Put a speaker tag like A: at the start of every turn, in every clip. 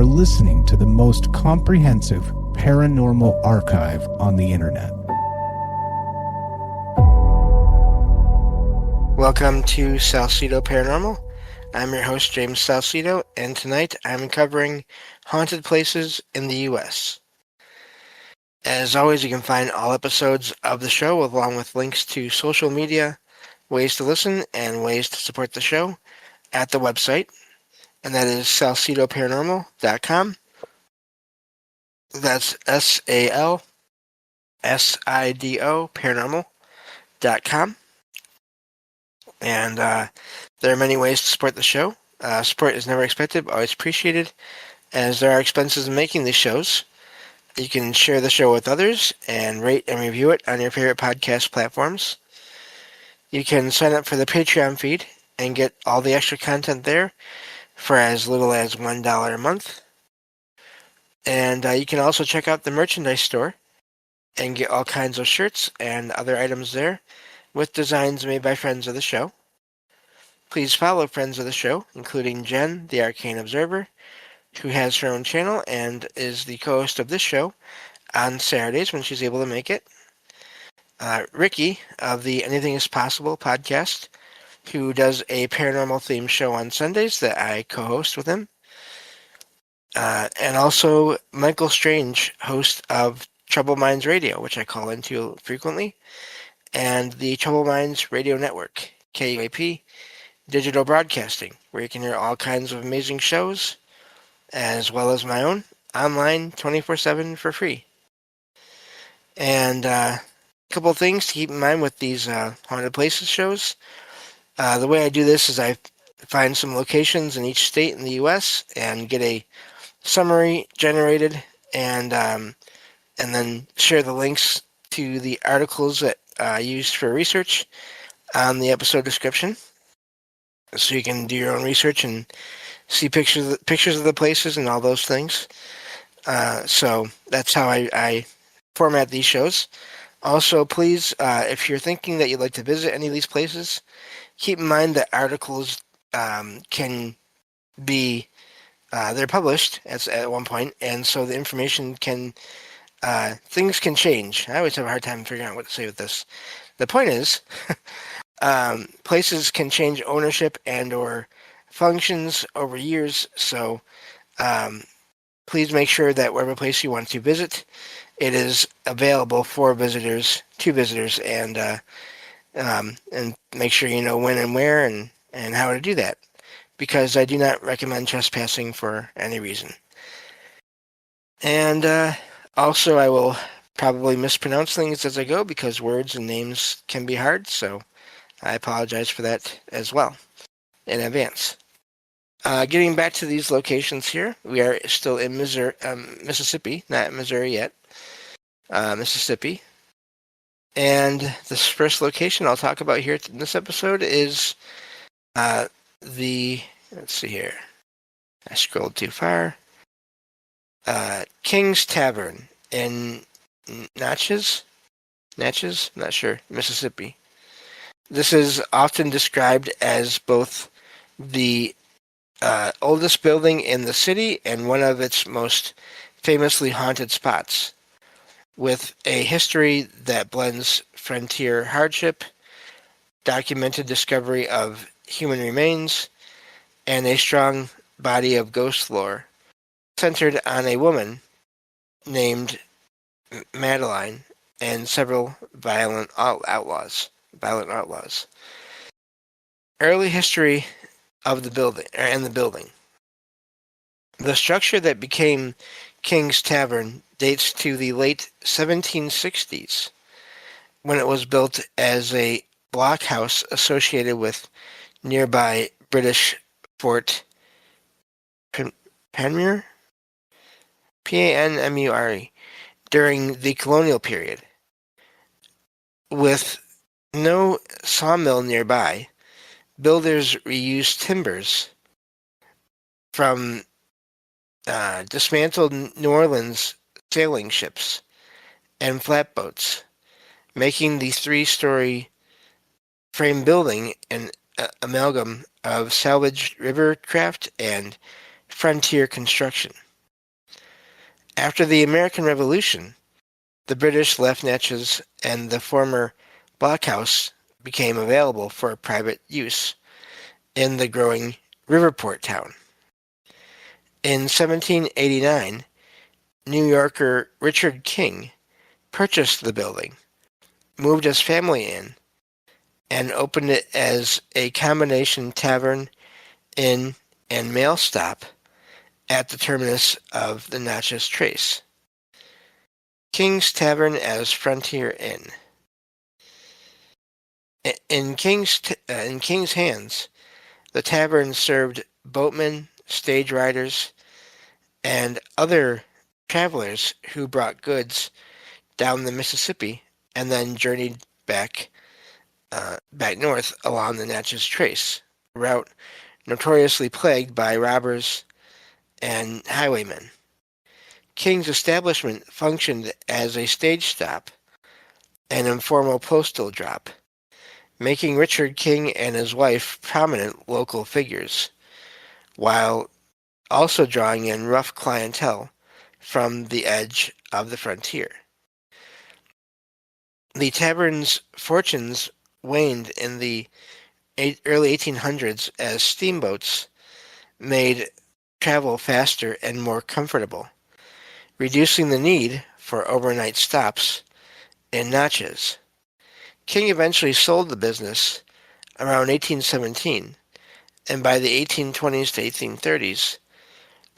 A: are listening to the most comprehensive paranormal archive on the internet.
B: Welcome to Salsido Paranormal. I'm your host, James Salsido, and tonight I'm covering haunted places in the U.S. As always, you can find all episodes of the show along with links to social media, ways to listen, and ways to support the show at the website, and that is salsidoparanormal.com. That's SALSIDO paranormal.com. And there are many ways to support the show. Support is never expected, but always appreciated, as there are expenses in making these shows. You can share the show with others and rate and review it on your favorite podcast platforms. You can sign up for the Patreon feed and get all the extra content there for as little as $1 a month. And you can also check out the merchandise store and get all kinds of shirts and other items there with designs made by friends of the show. Please follow friends of the show, including Jen, the Arcane Observer, who has her own channel and is the co-host of this show on Saturdays when she's able to make it. Ricky of the Anything is Possible podcast, who does a paranormal-themed show on Sundays that I co-host with him. And also Michael Strange, host of Troubled Minds Radio, which I call into frequently, and the Troubled Minds Radio Network, KUAP Digital Broadcasting, where you can hear all kinds of amazing shows, as well as my own, online 24/7 for free. And a couple of things to keep in mind with these Haunted Places shows. The way I do this is I find some locations in each state in the U.S. and get a summary generated, and then share the links to the articles that I used for research on the episode description, so you can do your own research and see pictures of the places and all those things. So that's how I format these shows. Also, please, if you're thinking that you'd like to visit any of these places, keep in mind that articles can be they're published at one point, and so the information can things can change. I always have a hard time figuring out what to say with this. The point is, places can change ownership and or functions over years, so please make sure that whatever place you want to visit, it is available for visitors, and make sure you know when and where and how to do that, because I do not recommend trespassing for any reason. And also, I will probably mispronounce things as I go because words and names can be hard, so I apologize for that as well in advance. Getting back to these locations here, we are still in Mississippi, not Missouri yet, Mississippi. And this first location I'll talk about here in this episode is let's see here, I scrolled too far, King's Tavern in Natchez, not sure, Mississippi. This is often described as both the oldest building in the city and one of its most famously haunted spots, with a history that blends frontier hardship, documented discovery of human remains, and a strong body of ghost lore centered on a woman named Madeline and several violent outlaws. Early history of the building and the building. The structure that became King's Tavern dates to the late 1760s, when it was built as a blockhouse associated with nearby British Fort Panmure, Panmure, during the colonial period. With no sawmill nearby, builders reused timbers from dismantled New Orleans sailing ships and flatboats, making the 3-story frame building an amalgam of salvaged rivercraft and frontier construction. After the American Revolution, the British left Natchez and the former blockhouse became available for private use in the growing Riverport town. In 1789, New Yorker Richard King purchased the building, moved his family in, and opened it as a combination tavern, inn, and mail stop at the terminus of the Natchez Trace. King's Tavern as Frontier Inn. In King's hands, the tavern served boatmen, stage riders, and other travelers who brought goods down the Mississippi and then journeyed back north along the Natchez Trace, a route notoriously plagued by robbers and highwaymen. King's establishment functioned as a stage stop, an informal postal drop, making Richard King and his wife prominent local figures, while also drawing in rough clientele from the edge of the frontier. The tavern's fortunes waned in the early 1800s as steamboats made travel faster and more comfortable, reducing the need for overnight stops in Natchez. King eventually sold the business around 1817, and by the 1820s to 1830s,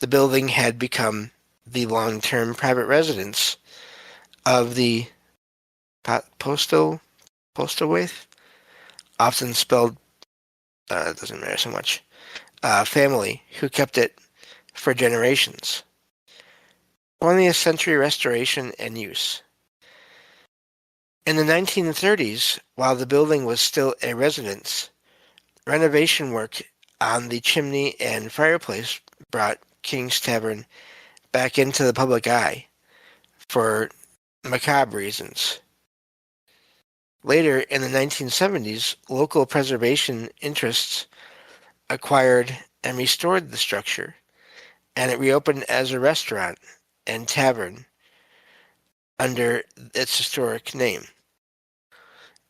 B: the building had become the long-term private residence of the Postlethwaite, often spelled, it doesn't matter so much, family who kept it for generations. 20th century restoration and use. In the 1930s, while the building was still a residence, renovation work on the chimney and fireplace brought King's Tavern back into the public eye for macabre reasons. Later, in the 1970s, local preservation interests acquired and restored the structure, and it reopened as a restaurant and tavern under its historic name.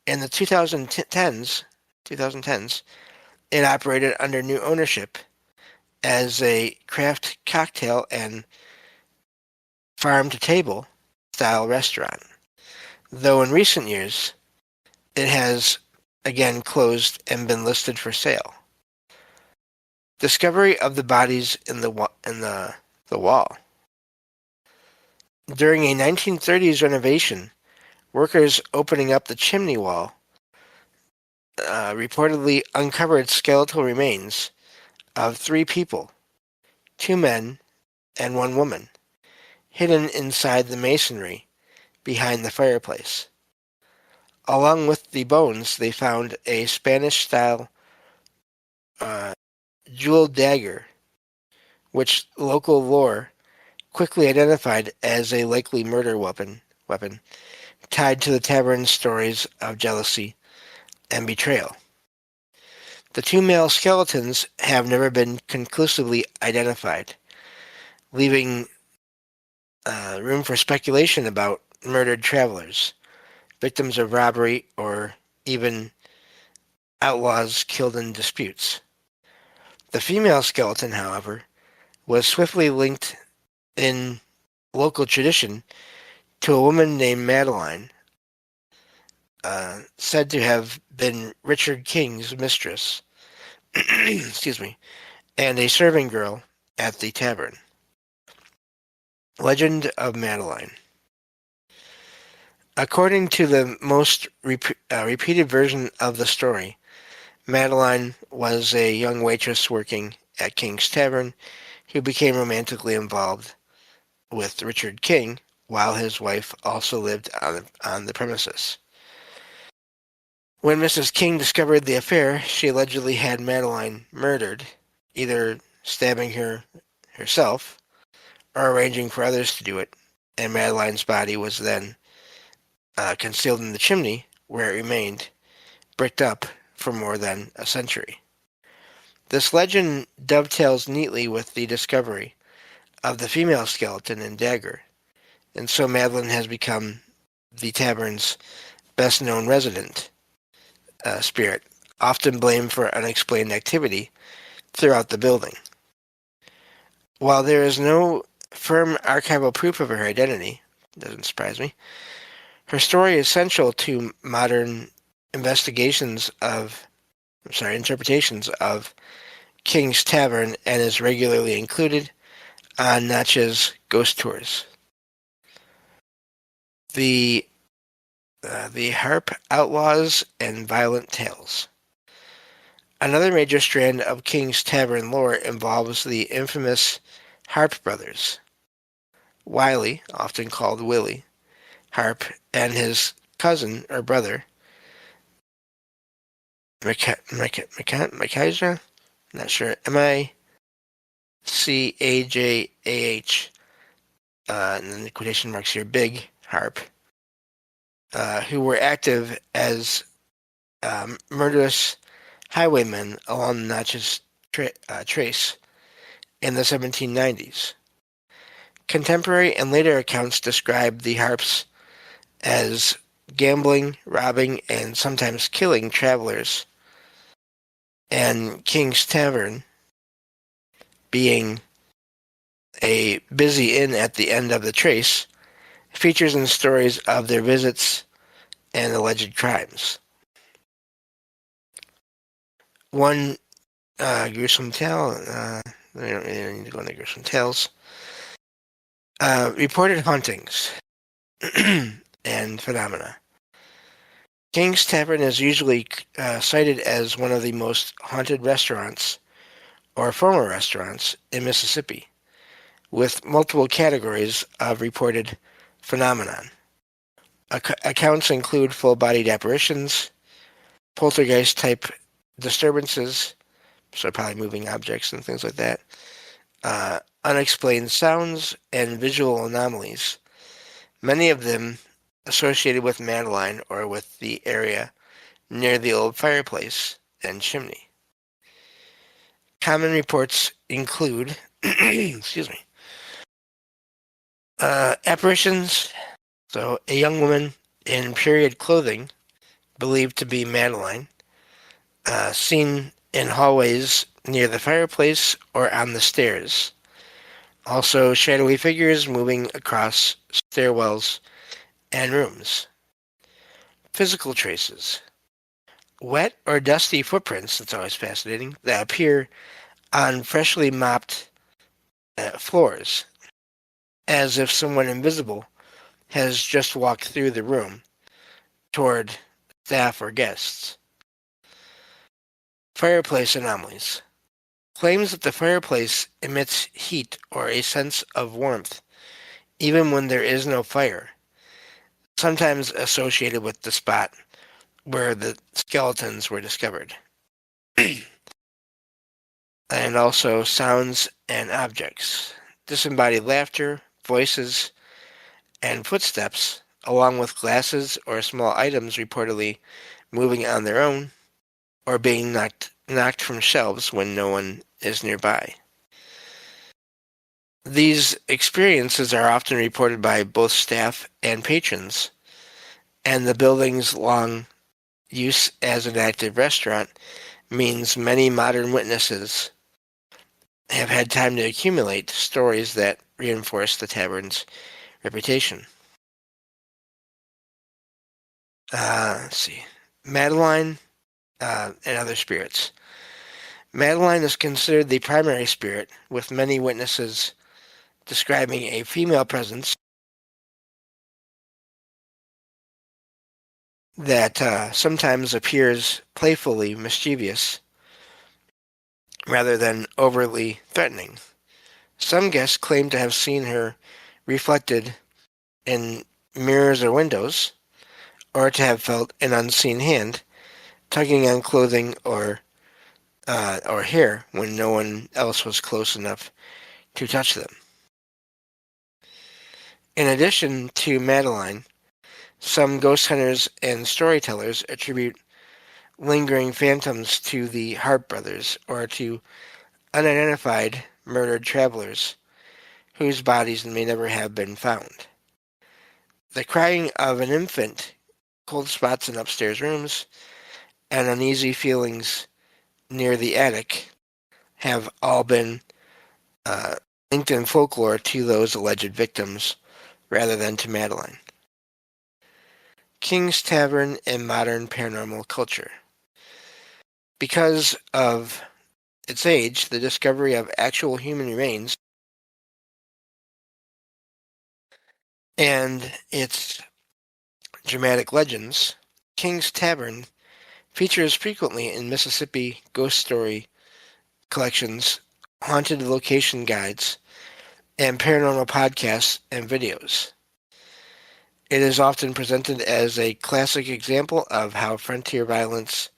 B: In the 2010s, it operated under new ownership as a craft cocktail and farm-to-table style restaurant, though in recent years it has again closed and been listed for sale. Discovery of the bodies in the wall. During a 1930s renovation, workers opening up the chimney wall reportedly uncovered skeletal remains of 3 people, 2 men and 1 woman, hidden inside the masonry behind the fireplace. Along with the bones, they found a Spanish-style jeweled dagger, which local lore quickly identified as a likely murder weapon tied to the tavern's stories of jealousy and betrayal. The 2 male skeletons have never been conclusively identified, leaving room for speculation about murdered travelers, victims of robbery, or even outlaws killed in disputes. The female skeleton, however, was swiftly linked in local tradition to a woman named Madeline, said to have been Richard King's mistress, excuse me, and a serving girl at the tavern. Legend of Madeline. According to the most repeated version of the story, Madeline was a young waitress working at King's Tavern who became romantically involved with Richard King while his wife also lived on the premises. When Mrs. King discovered the affair, she allegedly had Madeline murdered, either stabbing her herself or arranging for others to do it, and Madeline's body was then concealed in the chimney, where it remained, bricked up for more than a century. This legend dovetails neatly with the discovery of the female skeleton and dagger, and so Madeline has become the tavern's best-known resident spirit, often blamed for unexplained activity throughout the building. While there is no firm archival proof of her identity, doesn't surprise me, her story is central to modern interpretations of King's Tavern and is regularly included on Notch's ghost tours. The Harp Outlaws and Violent Tales. Another major strand of King's Tavern lore involves the infamous Harp brothers. Wiley, often called Willie, Harp, and his cousin or brother, Micajah? Not sure. Micajah, and then the quotation marks here, Big Harp, who were active as murderous highwaymen along the Natchez Trace in the 1790s. Contemporary and later accounts describe the Harps as gambling, robbing, and sometimes killing travelers, and King's Tavern being a busy inn at the end of the trace features in stories of their visits and alleged crimes. One gruesome tale, we don't really need to go into gruesome tales, reported hauntings and phenomena. King's Tavern is usually cited as one of the most haunted restaurants or former restaurants in Mississippi, with multiple categories of reported phenomenon. Accounts include full-bodied apparitions, poltergeist-type disturbances, so probably moving objects and things like that, unexplained sounds, and visual anomalies, many of them associated with Madeline or with the area near the old fireplace and chimney. Common reports include apparitions, so a young woman in period clothing, believed to be Madeline, seen in hallways near the fireplace or on the stairs. Also, shadowy figures moving across stairwells and rooms. Physical traces. Wet or dusty footprints, that's always fascinating, that appear on freshly mopped floors, as if someone invisible has just walked through the room toward staff or guests. Fireplace anomalies. Claims that the fireplace emits heat or a sense of warmth, even when there is no fire, sometimes associated with the spot where the skeletons were discovered. And also sounds and objects. Disembodied laughter, voices, and footsteps, along with glasses or small items reportedly moving on their own or being knocked from shelves when no one is nearby. These experiences are often reported by both staff and patrons, and the building's long use as an active restaurant means many modern witnesses have had time to accumulate stories that reinforce the tavern's reputation. Let's see. Madeline and other spirits. Madeline is considered the primary spirit, with many witnesses describing a female presence that sometimes appears playfully mischievous rather than overtly threatening. Some guests claim to have seen her reflected in mirrors or windows, or to have felt an unseen hand tugging on clothing or hair when no one else was close enough to touch them. In addition to Madeline, some ghost hunters and storytellers attribute lingering phantoms to the Harp brothers or to unidentified murdered travelers whose bodies may never have been found. The crying of an infant, cold spots in upstairs rooms, and uneasy feelings near the attic have all been linked in folklore to those alleged victims rather than to Madeline. King's Tavern in modern paranormal culture. Because of its age, the discovery of actual human remains, and its dramatic legends, King's Tavern features frequently in Mississippi ghost story collections, haunted location guides, and paranormal podcasts and videos. It is often presented as a classic example of how frontier violence,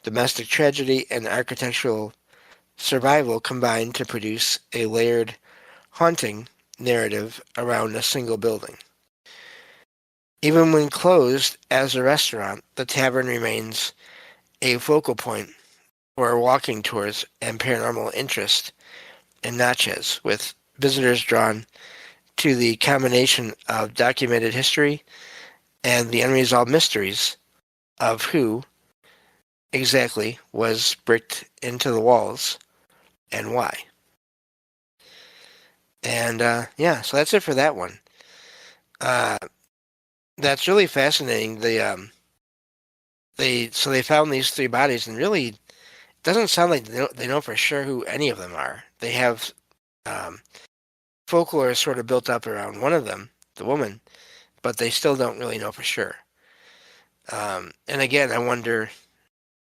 B: domestic tragedy, and architectural survival combine to produce a layered, haunting narrative around a single building. Even when closed as a restaurant, the tavern remains a focal point for walking tours and paranormal interest in Natchez, with visitors drawn to the combination of documented history and the unresolved mysteries of who exactly was bricked into the walls and why. And yeah, so that's it for that one. That's really fascinating. They found these three bodies, and really it doesn't sound like they know for sure who any of them are. They have folklore sort of built up around one of them, the woman, but they still don't really know for sure. And again, I wonder,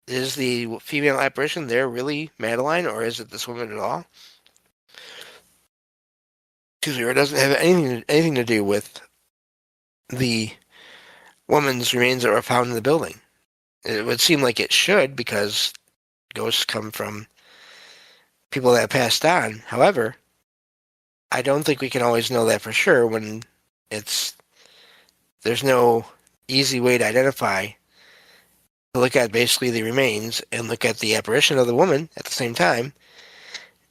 B: is the female apparition there really Madeline, or is it this woman at all? Excuse me, or it doesn't have anything to do with the woman's remains that were found in the building. It would seem like it should, because ghosts come from people that passed on. However, I don't think we can always know that for sure when there's no easy way to identify, to look at basically the remains and look at the apparition of the woman at the same time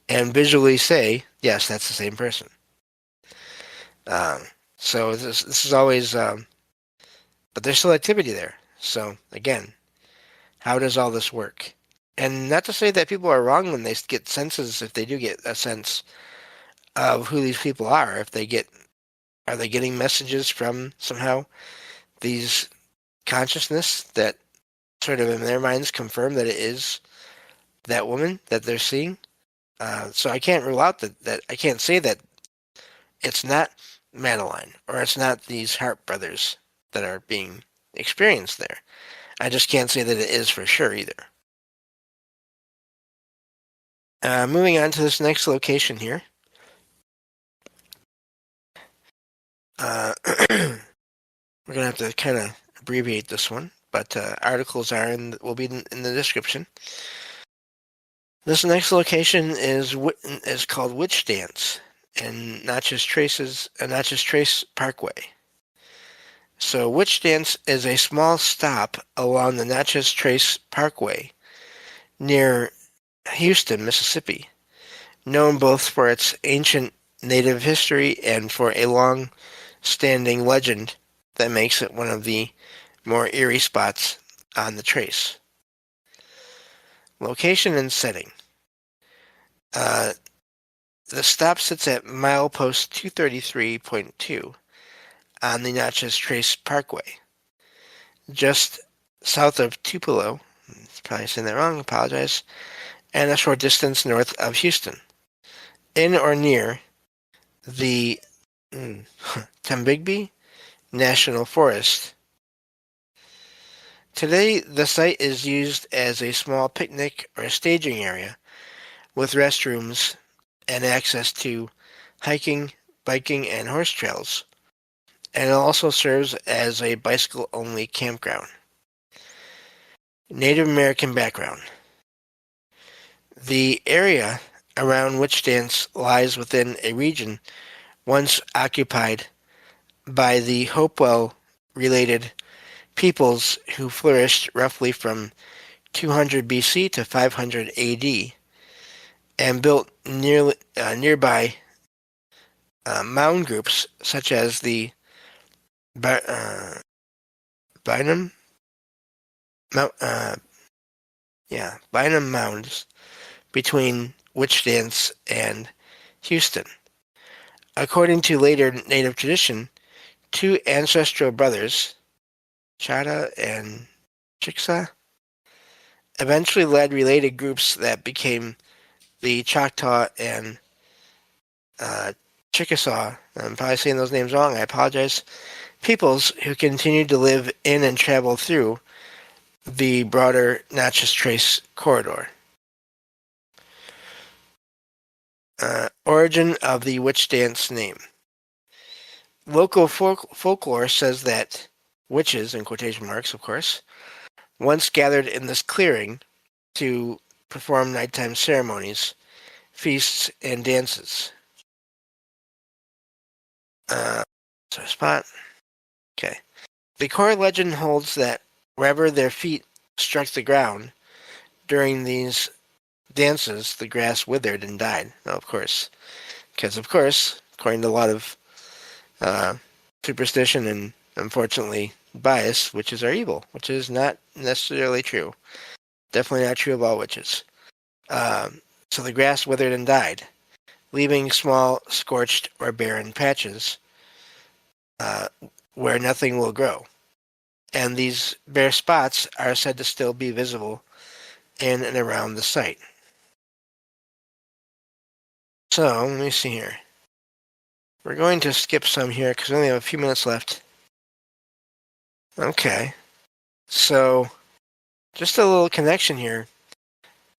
B: and visually say, yes, that's the same person. So this is always, but there's still activity there. So again, how does all this work? And not to say that people are wrong when they get senses, if they do get a sense of who these people are, are they getting messages from somehow these consciousness that sort of in their minds confirm that it is that woman that they're seeing. So I can't rule out that I can't say that it's not Madeline or it's not these Hart brothers that are being experienced there. I just can't say that it is for sure either. Moving on to this next location here. We're going to have to kind of abbreviate this one, but articles will be in the description. This next location is called Witch Dance in Natchez Trace Parkway. So Witch Dance is a small stop along the Natchez Trace Parkway near Houston, Mississippi, known both for its ancient native history and for a long-standing legend that makes it one of the more eerie spots on the trace. Location and setting. The stop sits at milepost 233.2 on the Natchez Trace Parkway, just south of Tupelo, probably saying that wrong, apologize, and a short distance north of Houston, in or near the Tombigbee National Forest. Today, the site is used as a small picnic or staging area with restrooms and access to hiking, biking, and horse trails, and it also serves as a bicycle-only campground. Native American background. The area around Witch Dance lies within a region once occupied by the Hopewell-related peoples who flourished roughly from 200 BC to 500 AD and built nearby mound groups such as the Bynum, Bynum Mounds between Witch Dance and Houston. According to later native tradition, two ancestral brothers, Chata and Chickasaw, eventually led related groups that became the Choctaw and Chickasaw. I'm probably saying those names wrong, I apologize. Peoples who continued to live in and travel through the broader Natchez Trace corridor. Origin of the witch dance name. Local folklore says that witches, in quotation marks, of course, once gathered in this clearing to perform nighttime ceremonies, feasts, and dances. Spot. Okay. The core legend holds that wherever their feet struck the ground during these dances, the grass withered and died. Oh, of course. Because, of course, according to a lot of superstition and, unfortunately, bias, witches are evil, which is not necessarily true. Definitely not true of all witches. So the grass withered and died, leaving small, scorched, or barren patches where nothing will grow. And these bare spots are said to still be visible in and around the site. So, let me see here. We're going to skip some here because we only have a few minutes left. Okay. So, just a little connection here.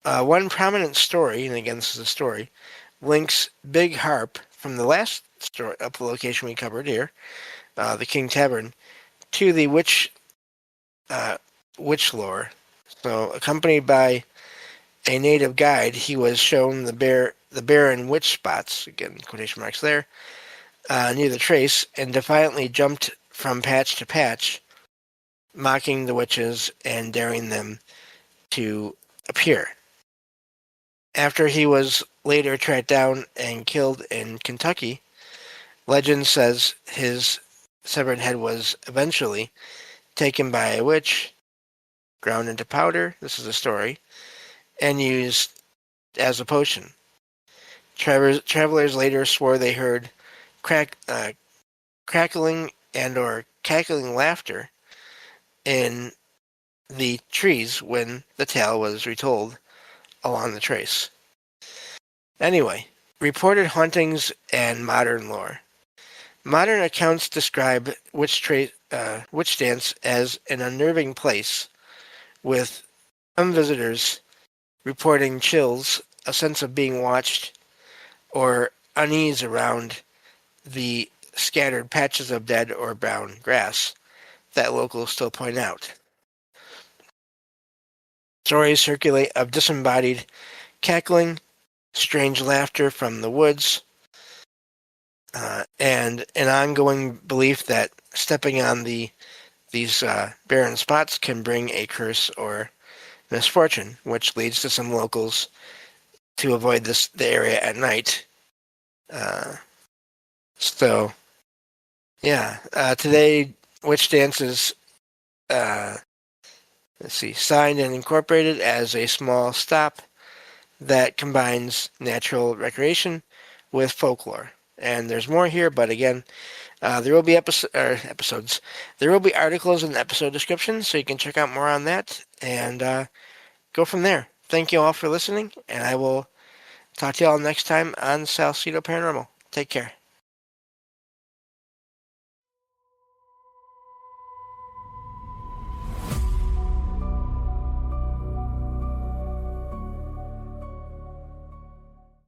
B: One prominent story, and again this is a story, links Big Harp from the last story up the location we covered here, the King Tavern, to the witch lore. So, accompanied by a native guide, he was shown the barren witch spots, again quotation marks there, near the trace, and defiantly jumped from patch to patch, mocking the witches and daring them to appear. After he was later tracked down and killed in Kentucky, legend says his severed head was eventually taken by a witch, ground into powder, this is a story, and used as a potion. Travelers later swore they heard crackling and or cackling laughter in the trees when the tale was retold along the trace. Anyway, reported hauntings and modern lore. Modern accounts describe witch dance as an unnerving place, with some visitors reporting chills, a sense of being watched, or unease around the scattered patches of dead or brown grass that locals still point out. Stories circulate of disembodied cackling, strange laughter from the woods, and an ongoing belief that stepping on these barren spots can bring a curse or misfortune, which leads to some locals to avoid the area at night. Today witch dance is signed and incorporated as a small stop that combines natural recreation with folklore. And there's more here, but again, there will be episodes. There will be articles in the episode description, so you can check out more on that and go from there. Thank you all for listening, and I will talk to you all next time on Salsido Paranormal. Take care.